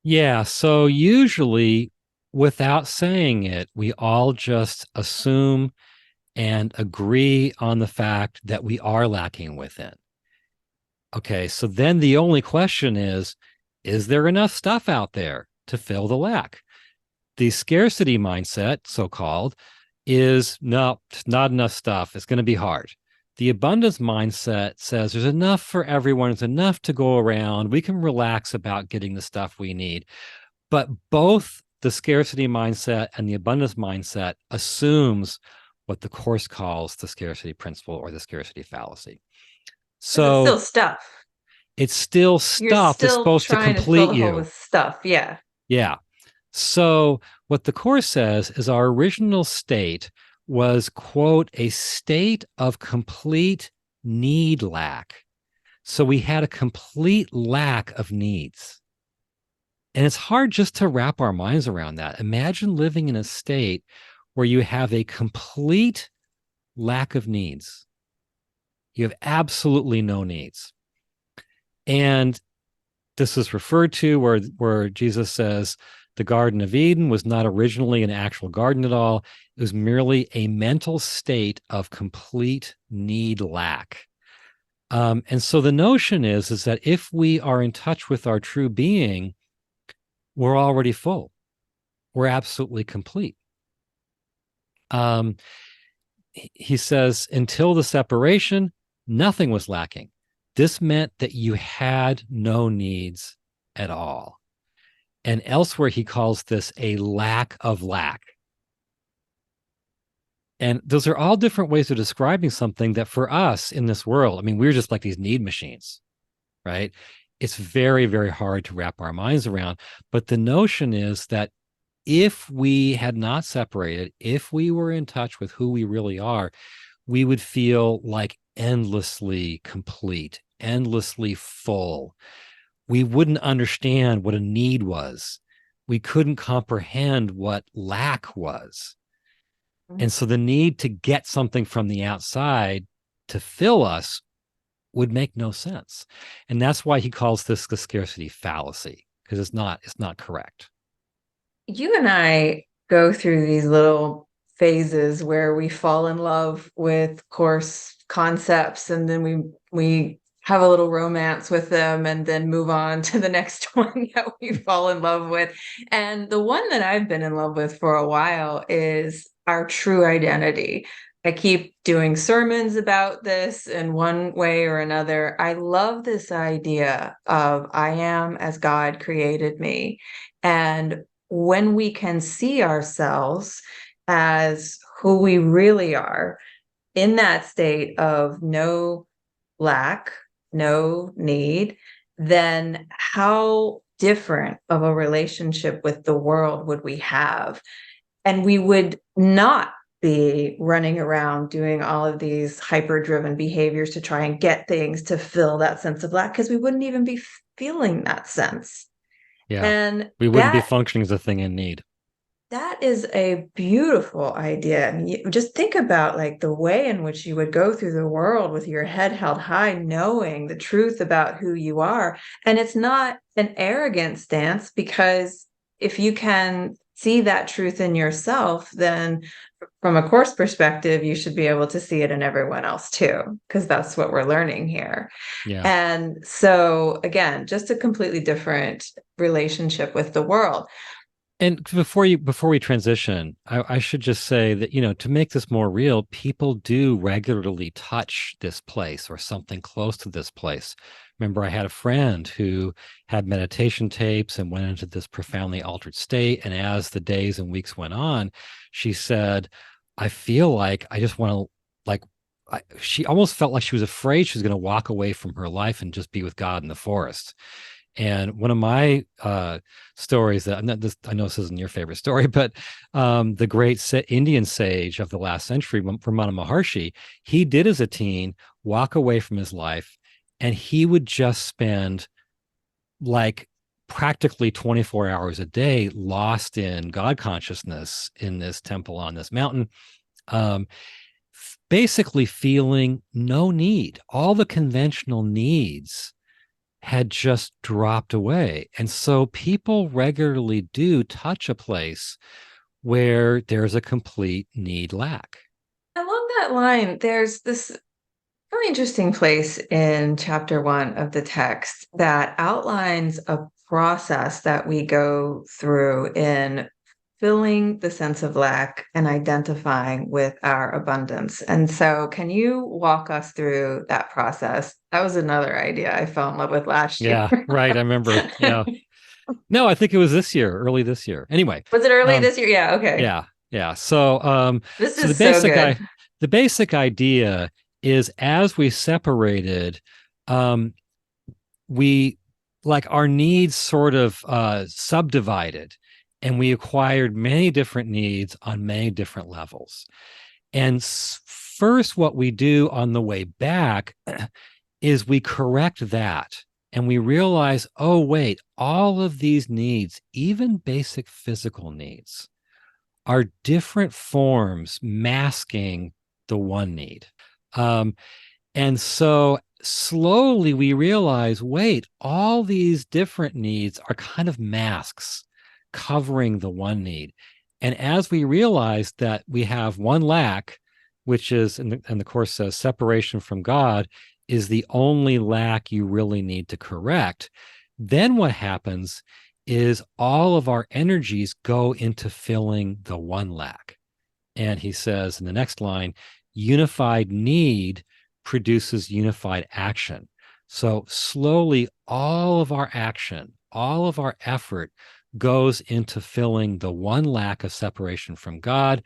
[SPEAKER 2] Yeah. So usually, without saying it, we all just assume and agree on the fact that we are lacking within. Okay. So then the only question is there enough stuff out there to fill the lack? The scarcity mindset, so called, is no, not enough stuff. It's going to be hard. The abundance mindset says there's enough for everyone, there's enough to go around. We can relax about getting the stuff we need. But both the scarcity mindset and the abundance mindset assumes what the Course calls the scarcity principle or the scarcity fallacy.
[SPEAKER 1] Because it's
[SPEAKER 2] So
[SPEAKER 1] still stuff.
[SPEAKER 2] it's still
[SPEAKER 1] You're
[SPEAKER 2] stuff that's
[SPEAKER 1] still
[SPEAKER 2] supposed to
[SPEAKER 1] trying to fill
[SPEAKER 2] complete
[SPEAKER 1] the hole
[SPEAKER 2] you.
[SPEAKER 1] with stuff. Yeah.
[SPEAKER 2] Yeah. So what the Course says is our original state was, quote, a state of complete need lack. So we had a complete lack of needs. And it's hard just to wrap our minds around that. Imagine living in a state where you have a complete lack of needs. You have absolutely no needs. And this is referred to where Jesus says the Garden of Eden was not originally an actual garden at all. It was merely a mental state of complete need lack. And so the notion is that if we are in touch with our true being, we're already full. We're absolutely complete. Um, he says, until the separation, nothing was lacking. This meant that you had no needs at all. And elsewhere, he calls this a lack of lack. And those are all different ways of describing something that for us in this world, I mean, we're just like these need machines, right? It's very, very hard to wrap our minds around. But the notion is that if we had not separated, if we were in touch with who we really are, we would feel like endlessly complete, endlessly full. We wouldn't understand what a need was. We couldn't comprehend what lack was. And so the need to get something from the outside to fill us would make no sense. And that's why he calls this the scarcity fallacy, because it's not correct.
[SPEAKER 1] You and I go through these little phases where we fall in love with course concepts and then we have a little romance with them and then move on to the next one that we fall in love with. And the one that I've been in love with for a while is our true identity. I keep doing sermons about this in one way or another. I love this idea of I am as God created me. And when we can see ourselves as who we really are in that state of no lack, no need, then how different of a relationship with the world would we have? And we would not be running around doing all of these hyper driven behaviors to try and get things to fill that sense of lack, because we wouldn't even be feeling that sense.
[SPEAKER 2] Yeah.
[SPEAKER 1] And
[SPEAKER 2] We wouldn't be functioning as a thing in need.
[SPEAKER 1] that is a beautiful idea. I mean, just think about like the way in which you would go through the world with your head held high, knowing the truth about who you are. And it's not an arrogant stance, because if you can see that truth in yourself, then from a course perspective, you should be able to see it in everyone else too, because that's what we're learning here.
[SPEAKER 2] Yeah.
[SPEAKER 1] And so, again, just a completely different relationship with the world.
[SPEAKER 2] And before we transition, I should just say that, to make this more real, people do regularly touch this place or something close to this place. Remember, I had a friend who had meditation tapes and went into this profoundly altered state. And as the days and weeks went on, she said, I feel like I just want to, like, she almost felt like she was afraid she was going to walk away from her life and just be with God in the forest. And one of my stories that I know this isn't your favorite story, but the great Indian sage of the last century, Ramana Maharshi, he did as a teen walk away from his life, and he would just spend like practically 24 hours a day lost in God consciousness in this temple on this mountain. Um, Basically feeling no need, all the conventional needs had just dropped away. And so people regularly do touch a place where there's a complete need lack.
[SPEAKER 1] Along that line, there's this really interesting place in chapter 1 of the text that outlines a process that we go through in filling the sense of lack and identifying with our abundance. And so, can you walk us through that process? That was another idea I fell in love with last year.
[SPEAKER 2] Yeah, right. I remember. Yeah. No, I think it was this year, early this year. Anyway,
[SPEAKER 1] Was it early
[SPEAKER 2] um,
[SPEAKER 1] this year? Yeah, okay.
[SPEAKER 2] yeah, yeah. So
[SPEAKER 1] This
[SPEAKER 2] so the
[SPEAKER 1] is so
[SPEAKER 2] basic
[SPEAKER 1] good.
[SPEAKER 2] the basic idea is as we separated, um, we like our needs sort of subdivided, and we acquired many different needs on many different levels. And first, what we do on the way back is we correct that, and we realize, oh, wait, all of these needs, even basic physical needs, are different forms masking the one need. Um, and so slowly we realize, wait, all these different needs are kind of masks covering the one need. And as we realize that we have one lack, which is, and the Course says, separation from God is the only lack you really need to correct, then what happens is all of our energies go into filling the one lack. And he says in the next line, unified need produces unified action. So slowly, all of our action, all of our effort goes into filling the one lack of separation from God.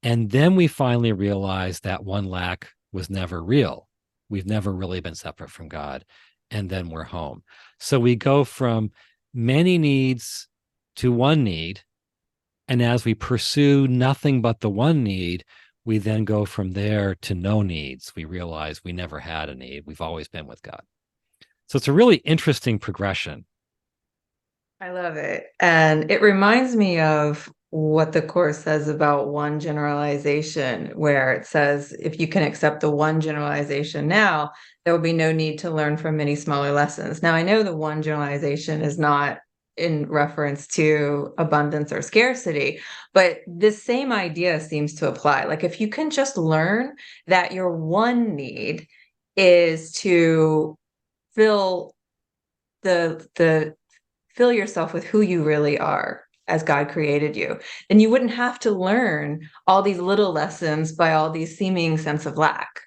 [SPEAKER 2] And then we finally realize that one lack was never real. We've never really been separate from God. And then we're home. So we go from many needs to one need. And as we pursue nothing but the one need, we then go from there to no needs. We realize we never had a need. We've always been with God. So it's a really interesting progression.
[SPEAKER 1] I love it. And it reminds me of what the Course says about one generalization, where it says, if you can accept the one generalization now, there will be no need to learn from many smaller lessons. Now, I know the one generalization is not in reference to abundance or scarcity, but this same idea seems to apply. Like, if you can just learn that your one need is to fill the fill yourself with who you really are as God created you, then you wouldn't have to learn all these little lessons by all these seeming sense of lack.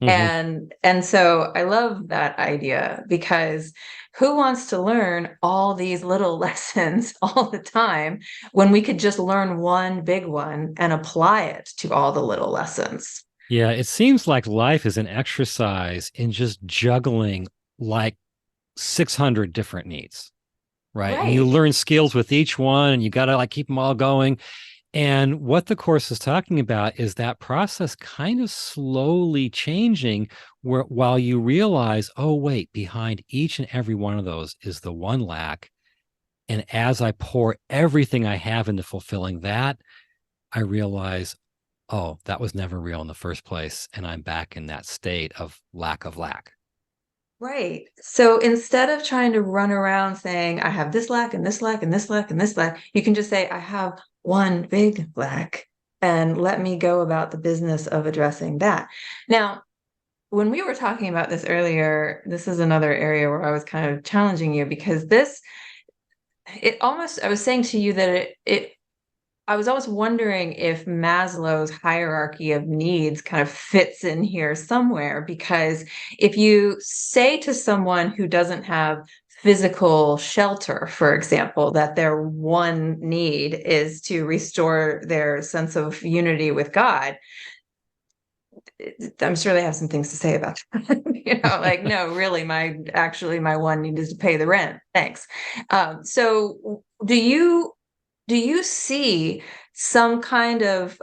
[SPEAKER 2] Hmm.
[SPEAKER 1] And so I love that idea, because who wants to learn all these little lessons all the time when we could just learn one big one and apply it to all the little lessons?
[SPEAKER 2] Yeah, it seems like life is an exercise in just juggling like 600 different needs, right? And you
[SPEAKER 1] Right.
[SPEAKER 2] learn skills with each one and you got to like keep them all going. And what the course is talking about is that process kind of slowly changing while you realize, oh, wait, behind each and every one of those is the one lack. And as I pour everything I have into fulfilling that, I realize, oh, that was never real in the first place. And I'm back in that state of lack of lack.
[SPEAKER 1] Right. So instead of trying to run around saying, I have this lack and this lack and this lack and this lack, you can just say, I have one big lack, and let me go about the business of addressing that. Now, when we were talking about this earlier, this is another area where I was kind of challenging you, because I was saying to you that I was almost wondering if Maslow's hierarchy of needs kind of fits in here somewhere, because if you say to someone who doesn't have physical shelter, for example, that their one need is to restore their sense of unity with God, I'm sure they have some things to say about that. Like, no, really, my one need is to pay the rent. Thanks. So do you see some kind of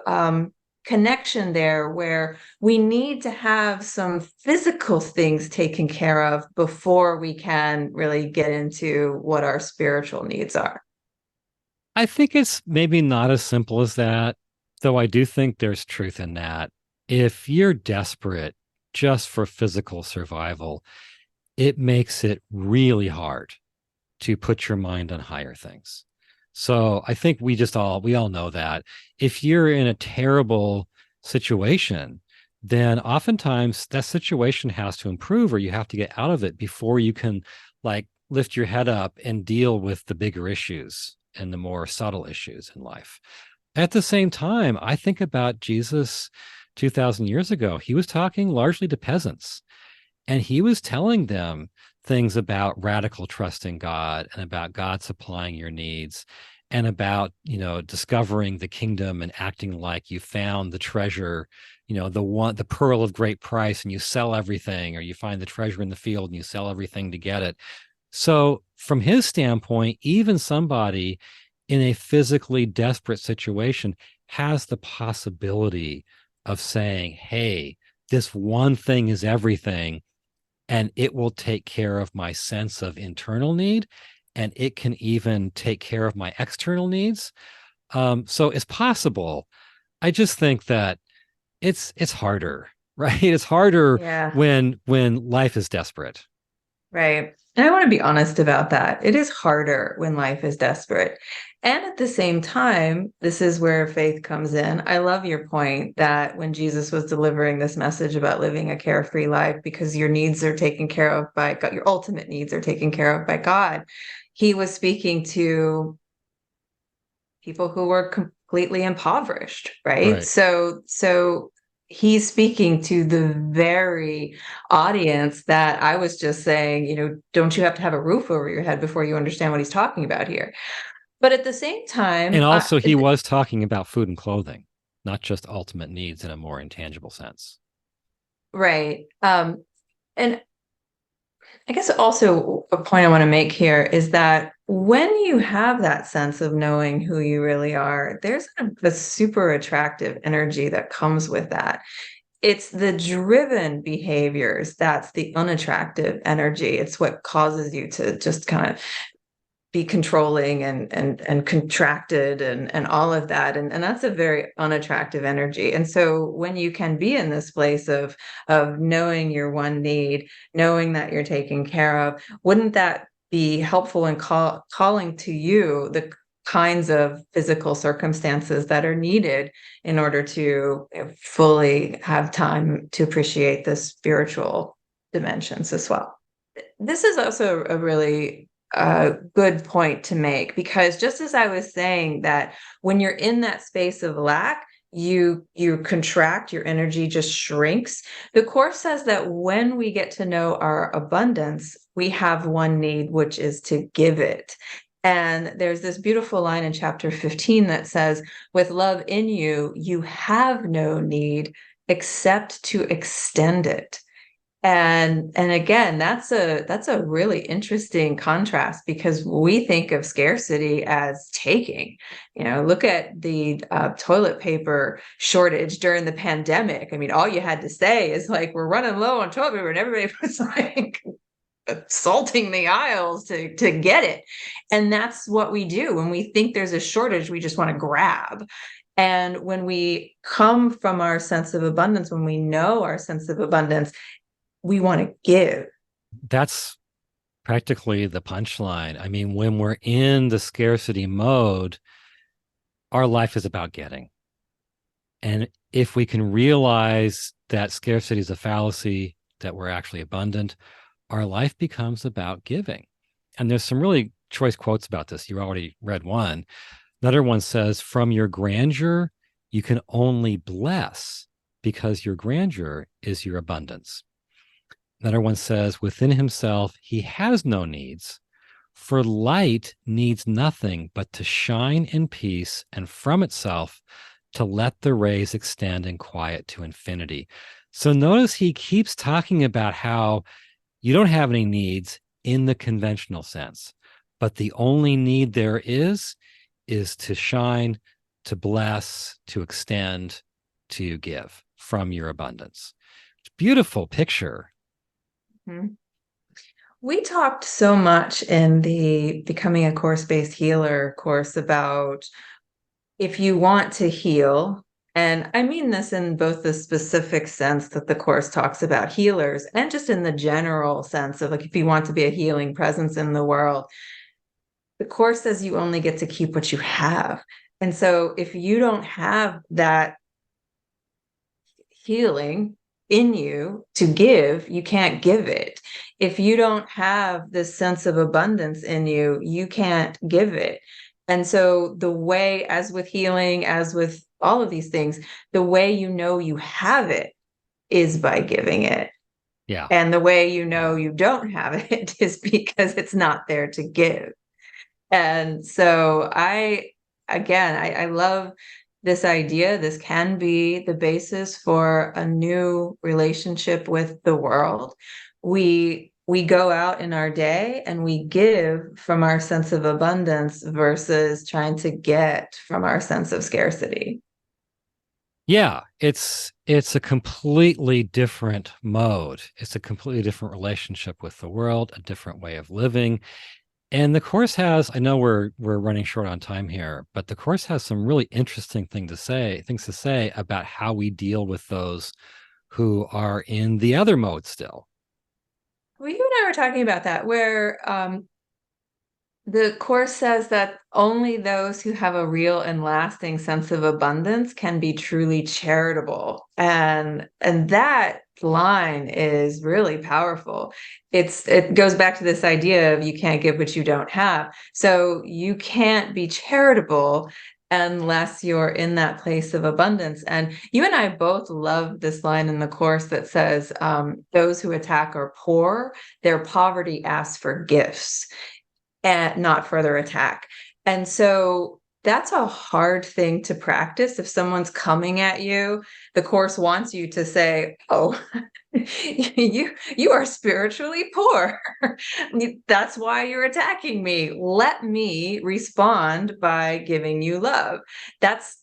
[SPEAKER 1] connection there, where we need to have some physical things taken care of before we can really get into what our spiritual needs are?
[SPEAKER 2] I think it's maybe not as simple as that, though I do think there's truth in that. If you're desperate just for physical survival, it makes it really hard to put your mind on higher things. So I think we all know that if you're in a terrible situation, then oftentimes that situation has to improve or you have to get out of it before you can like lift your head up and deal with the bigger issues and the more subtle issues in life. At the same time, I think about Jesus 2000 years ago. He was talking largely to peasants and he was telling them things about radical trust in God and about God supplying your needs and about, discovering the kingdom and acting like you found the treasure, the pearl of great price and you sell everything, or you find the treasure in the field and you sell everything to get it. So, from his standpoint, even somebody in a physically desperate situation has the possibility of saying, hey, this one thing is everything and it will take care of my sense of internal need and it can even take care of my external needs. So it's possible. I just think that it's harder, right? It's harder
[SPEAKER 1] Yeah.
[SPEAKER 2] when life is desperate.
[SPEAKER 1] Right. And I want to be honest about that. It is harder when life is desperate. And at the same time, this is where faith comes in. I love your point that when Jesus was delivering this message about living a carefree life, because your needs are taken care of by God, your ultimate needs are taken care of by God, he was speaking to people who were completely impoverished, right?
[SPEAKER 2] Right.
[SPEAKER 1] So he's speaking to the very audience that I was just saying, don't you have to have a roof over your head before you understand what he's talking about here? But at the same
[SPEAKER 2] And
[SPEAKER 1] time,
[SPEAKER 2] also he was talking about food and clothing, not just ultimate needs in a more intangible sense.
[SPEAKER 1] right. And I guess also a point I want to make here is that when you have that sense of knowing who you really are, there's a super attractive energy that comes with that. It's the driven behaviors that's the unattractive energy. It's what causes you to just kind of be controlling and contracted and all of that. And that's a very unattractive energy. And so when you can be in this place of knowing your one need, knowing that you're taken care of, wouldn't that be helpful in calling to you the kinds of physical circumstances that are needed in order to fully have time to appreciate the spiritual dimensions as well? This is also a really good point to make, because just as I was saying that when you're in that space of lack, you contract, your energy just shrinks. The Course says that when we get to know our abundance, we have one need, which is to give it. And there's this beautiful line in chapter 15 that says, with love in you, you have no need except to extend it. And again, that's a really interesting contrast, because we think of scarcity as taking. Look at the toilet paper shortage during the pandemic. I mean, all you had to say is like, we're running low on toilet paper, and everybody was like assaulting the aisles to get it. And that's what we do when we think there's a shortage. We just want to grab. And when we come from our sense of abundance, when we know our sense of abundance, we want to give.
[SPEAKER 2] That's practically the punchline. I mean, when we're in the scarcity mode, our life is about getting. And if we can realize that scarcity is a fallacy, that we're actually abundant, our life becomes about giving. And there's some really choice quotes about this. You already read one. Another one says, from your grandeur, you can only bless, because your grandeur is your abundance. Another one says, within himself, he has no needs, for light needs nothing but to shine in peace, and from itself to let the rays extend in quiet to infinity. So notice he keeps talking about how you don't have any needs in the conventional sense, but the only need there is to shine, to bless, to extend, to give from your abundance. Beautiful picture.
[SPEAKER 1] Mm-hmm. We talked so much in the Becoming a Course-Based Healer course about, if you want to heal, and I mean this in both the specific sense that the Course talks about healers, and just in the general sense of, like, if you want to be a healing presence in the world, the Course says you only get to keep what you have. And so if you don't have that healing in you to give, you can't give it. If you don't have this sense of abundance in you, you can't give it. And so the way, as with healing, as with all of these things, the way you know you have it is by giving it.
[SPEAKER 2] Yeah.
[SPEAKER 1] And the way you know you don't have it is because it's not there to give. And so I love this idea. This can be the basis for a new relationship with the world. We go out in our day and we give from our sense of abundance versus trying to get from our sense of scarcity.
[SPEAKER 2] Yeah, it's a completely different mode. It's a completely different relationship with the world, a different way of living. And the course has, I know we're running short on time here, but the course has some really interesting things to say about how we deal with those who are in the other mode still.
[SPEAKER 1] Well, you and I were talking about that, where the Course says that only those who have a real and lasting sense of abundance can be truly charitable. And that line is really powerful. It goes back to this idea of, you can't give what you don't have. So you can't be charitable unless you're in that place of abundance. And you and I both love this line in the Course that says, those who attack are poor, their poverty asks for gifts and not further attack. And so that's a hard thing to practice. If someone's coming at you, the Course wants you to say, oh, you are spiritually poor. That's why you're attacking me. Let me respond by giving you love. That's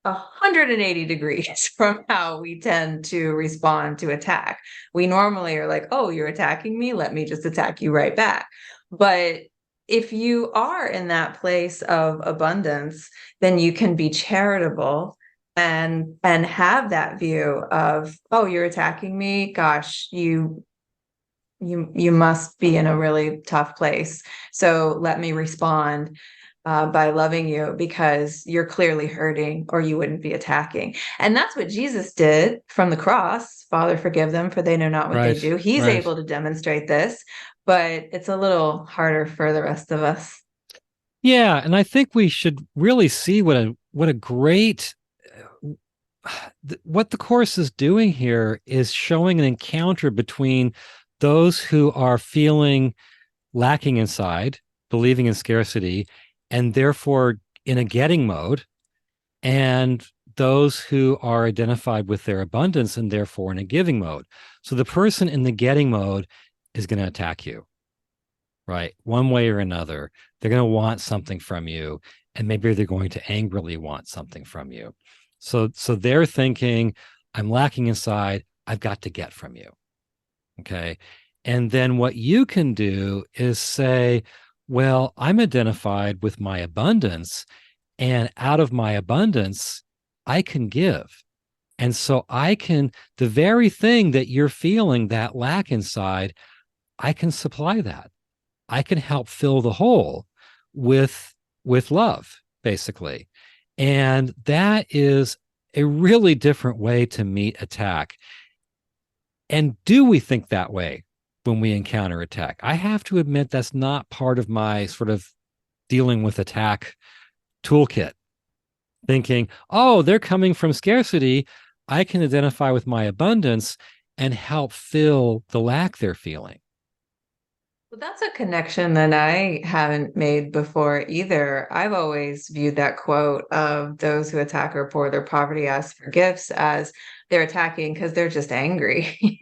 [SPEAKER 1] 180 degrees from how we tend to respond to attack. We normally are like, oh, you're attacking me, let me just attack you right back. But if you are in that place of abundance, then you can be charitable and have that view of, oh, you're attacking me, gosh, you must be in a really tough place, so let me respond by loving you, because you're clearly hurting, or you wouldn't be attacking. And that's what Jesus did from the cross. Father, forgive them, for they know not what they do. He's able to demonstrate this, but it's a little harder for the rest of us.
[SPEAKER 2] Yeah, and I think we should really see what a great what the course is doing here is showing an encounter between those who are feeling lacking inside, believing in scarcity, and therefore in a getting mode, and those who are identified with their abundance and therefore in a giving mode. So the person in the getting mode is going to attack you, right? One way or another. They're going to want something from you, and maybe they're going to angrily want something from you. So they're thinking, I'm lacking inside, I've got to get from you. Okay. And then what you can do is say, well, I'm identified with my abundance, and out of my abundance, I can give. And so I can, the very thing that you're feeling that lack inside, I can supply that. I can help fill the hole with love, basically. And that is a really different way to meet attack. And do we think that way when we encounter attack? I have to admit that's not part of my sort of dealing with attack toolkit. Thinking, oh, they're coming from scarcity. I can identify with my abundance and help fill the lack they're feeling.
[SPEAKER 1] Well, that's a connection that I haven't made before either. I've always viewed that quote of those who attack or pour their poverty ask for gifts as they're attacking because they're just angry.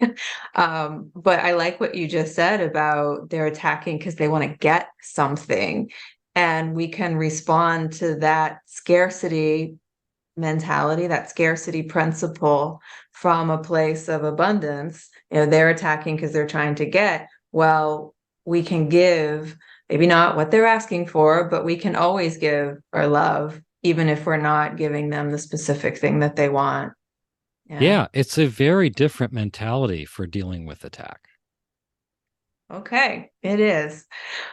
[SPEAKER 1] But I like what you just said about they're attacking because they want to get something. And we can respond to that scarcity mentality, that scarcity principle from a place of abundance. They're attacking because they're trying to get. Well, we can give, maybe not what they're asking for, but we can always give our love, even if we're not giving them the specific thing that they want. Yeah.
[SPEAKER 2] Yeah, it's a very different mentality for dealing with attack.
[SPEAKER 1] Okay, it is.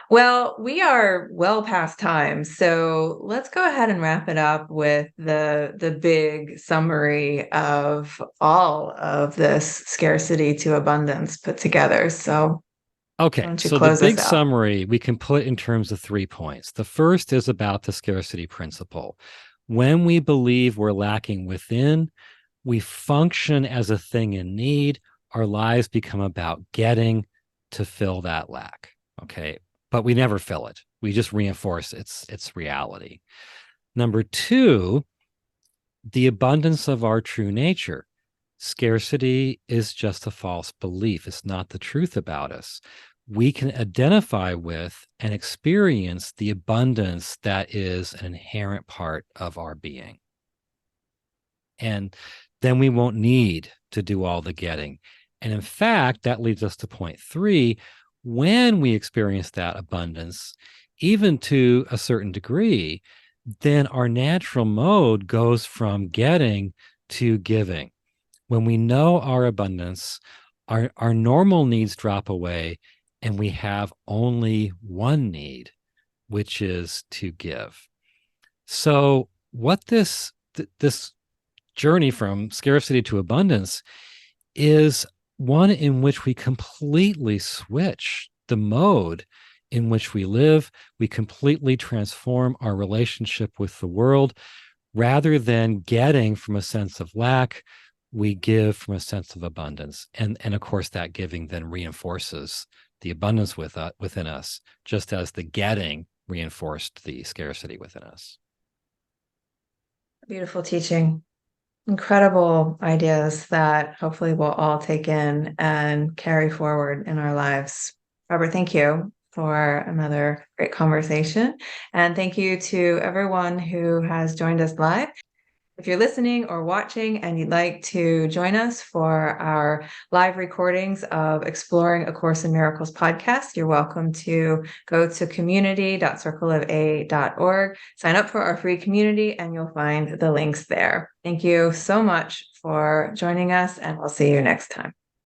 [SPEAKER 1] Well, we are well past time, so let's go ahead and wrap it up with the big summary of all of this scarcity to abundance put together. So why
[SPEAKER 2] Okay,
[SPEAKER 1] don't you
[SPEAKER 2] so the
[SPEAKER 1] close us
[SPEAKER 2] big
[SPEAKER 1] out?
[SPEAKER 2] summary we can put in terms of 3 points. The first is about the scarcity principle. When we believe we're lacking within, we function as a thing in need. Our lives become about getting to fill that lack. Okay. But we never fill it. We just reinforce its reality. Number two, the abundance of our true nature. Scarcity is just a false belief. It's not the truth about us. We can identify with and experience the abundance that is an inherent part of our being. And then we won't need to do all the getting. And in fact, that leads us to point three. When we experience that abundance, even to a certain degree, then our natural mode goes from getting to giving. When we know our abundance, our normal needs drop away, and we have only one need, which is to give. So, what this journey from scarcity to abundance is one in which we completely switch the mode in which we live. We completely transform our relationship with the world. Rather than getting from a sense of lack, we give from a sense of abundance. And of course, that giving then reinforces the abundance within us, just as the getting reinforced the scarcity within us.
[SPEAKER 1] Beautiful teaching. Incredible ideas that hopefully we'll all take in and carry forward in our lives. Robert, thank you for another great conversation. And thank you to everyone who has joined us live. If you're listening or watching and you'd like to join us for our live recordings of Exploring A Course in Miracles podcast, you're welcome to go to community.circleofa.org, sign up for our free community, and you'll find the links there. Thank you so much for joining us, and we'll see you next time.